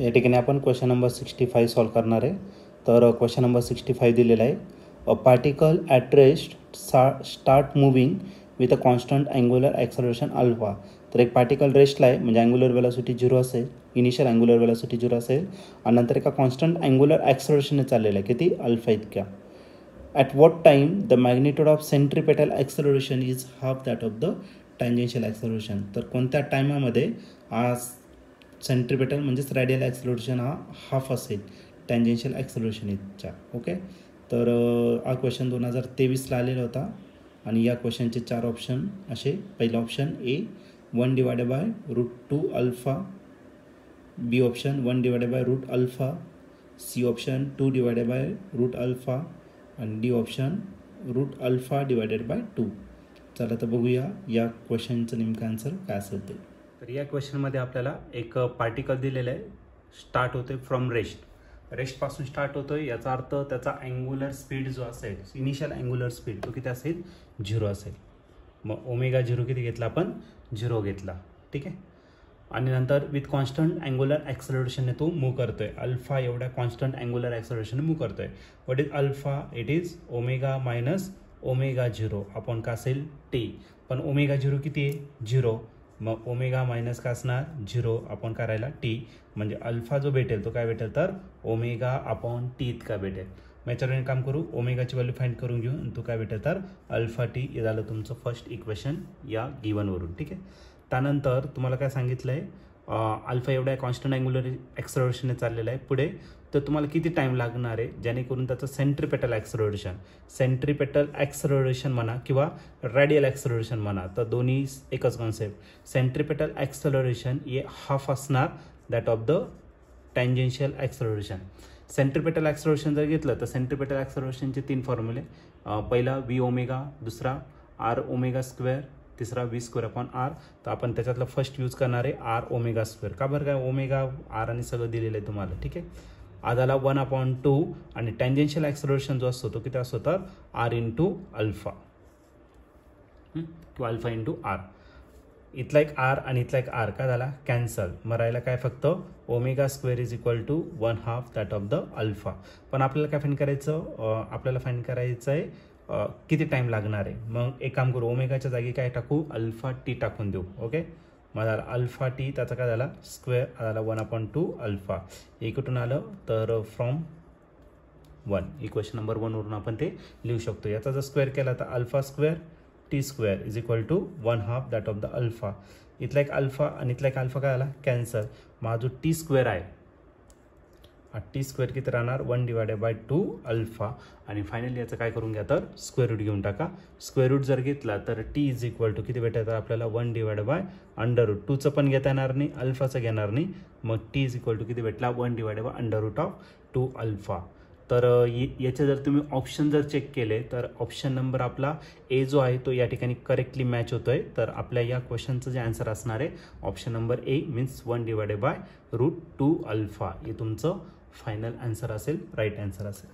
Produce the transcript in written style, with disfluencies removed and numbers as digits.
तर या ठिकाणी आपण क्वेश्चन नंबर 65 सॉल्व करणार आहे. तर क्वेश्चन नंबर 65 दिलेला आहे. A particle at rest start moving with a constant angular acceleration alpha. तर एक पार्टिकल रेस्टला आहे म्हणजे अँग्युलर वेलॉसिटी 0 असेल, इनिशियल अँग्युलर वेलॉसिटी 0 असेल आणि नंतर एका कॉन्स्टंट अँग्युलर ॲक्सलरेशनने चाललेलं आहे किती अल्फा इतक्या. At what time the magnitude of centripetal acceleration is half that of the tangential acceleration. तर कोणत्या टायमामध्ये हा सेंट्रिपेटल म्हणजेच रॅडियल ॲक्सलरेशन हा हाफ असेल टँजेन्शियल ॲक्सलरेशनच्या. ओके, तर हा क्वेश्चन 2023ला आलेला होता आणि या क्वेश्चनचे 4 ऑप्शन असे. पहिला option A 1/√2 alpha, B option 1/रूट अल्फा, सी ऑप्शन 2/रूट अल्फा आणि डी ऑप्शन रूट अल्फा /2. चला तर बघूया या क्वेश्चनचं नेमकं आन्सर काय असेल ते. तर या क्वेश्चनमध्ये आपल्याला एक पार्टिकल दिलेलं आहे, स्टार्ट होते फ्रॉम रेस्टपासून स्टार्ट होतो आहे. याचा अर्थ त्याचा अँग्युलर स्पीड जो असेल, इनिशियल अँग्युलर स्पीड तो किती असेल 0 असेल. मग ओमेगा 0 किती घेतला आपण 0 घेतला. ठीक आहे. आणि नंतर विथ कॉन्स्टंट अँग्युलर ॲक्सलरेशनने तो मूव्ह करतोय. अल्फा एवढ्या कॉन्स्टंट अँग्युलर ॲक्सलरेशनने मूव्ह करतोय. What is alpha? It is omega minus omega 0 आपण का असेल टी. पण ओमेगा 0 किती आहे 0. मग ओमेगा मायनस का असणार 0 आपण करायला टी. म्हणजे अल्फा जो भेटेल तो काय भेटेल तर ओमेगा अपॉन टी इतका भेटेल. मग याच्यावर काम करू, ओमेगाची व्हॅल्यू फाइंड करून घेऊ आणि तो काय भेटेल तर अल्फा टी. हे झालं तुमचं फर्स्ट इक्वेशन या गिवनवरून. ठीक आहे. त्यानंतर तुम्हाला काय सांगितलं आहे, अल्फा एवढ्या कॉन्स्टंट अँग्युलर ॲक्सलरेशनने चाललेलं आहे पुढे. तर तुम्हाला किती टाईम लागणार आहे जेणेकरून त्याचं सेंट्रिपेटल ॲक्सलरेशन म्हणा किंवा रॅडियल ॲक्सलरेशन म्हणा, तर दोन्ही एकच कॉन्सेप्ट. सेंट्रिपेटल ॲक्सलरेशन हे हाफ असणार that of the tangential acceleration. Centripetal acceleration जर घेतलं तर सेंट्रिपेटल ॲक्सलरेशनचे 3 फॉर्म्युले. पहिला व्ही ओमेगा, दुसरा आर ओमेगा स्क्वेअर, तिसरा व्ही स्क्वेअर अपॉन आर. तर आपण त्याच्यातलं फर्स्ट यूज करणार आहे आर ओमेगा स्क्वेअर. का बरं काय ओमेगा आर आणि सगळं दिलेलं आहे तुम्हाला. ठीक आहे. आधाला 1/2 आणि टँजेन्शियल ॲक्सलरेशन जो असतो तो किती असतो तर आर इंटू अल्फा किंवा अल्फा इंटू आर. इथला एक आर आणि इथला एक आर काय झाला कॅन्सल. मग राहिला काय फक्त omega square is equal to 1/2 that of the alpha. पण आपल्याला काय फाइंड करायचं, आपल्याला फाइंड करायचं आहे किती टाईम लागणार आहे. मग एक काम करू, ओमेगाच्या जागी काय टाकू अल्फा टी टाकून देऊ. ओके, मग झाला अल्फा टी, त्याचा काय झाला स्क्वेअर झाला 1/2 अल्फा. हे कुठून आलं तर फ्रॉम 1, इक्वेशन नंबर 1 वरून आपण ते लिहू शकतो. याचा जर स्क्वेअर केला तर alpha square T square is equal to 1/2 that of the alpha. इथला एक अल्फा आणि इथला एक अल्फा काय आला कॅन्सल. मग जो टी स्क्वेअर आहे हा टी स्क्वेअर किती राहणार 1/2 अल्फा. आणि फायनली याचं काय करून घ्या तर स्क्वेअर रूट घेऊन टाका. स्क्वेअर रूट जर घेतला तर टी इज इक्वल टू किती भेटेल तर आपल्याला 1/√. 2चं पण घेता येणार नाही, अल्फाचं घेणार नाही. मग टी इज इक्वल टू किती भेटला 1/√2 अल्फा. तर याचे जर तुम्ही ऑप्शन जर चेक केले तर ऑप्शन नंबर आपला ए जो आहे तो या ठिकाणी करेक्टली मॅच होतोय. तर आपल्या या क्वेश्चनचं जे आन्सर असणार आहे option number A means 1/√2 alpha. हे तुमचं फायनल आन्सर असेल, राईट आन्सर असेल.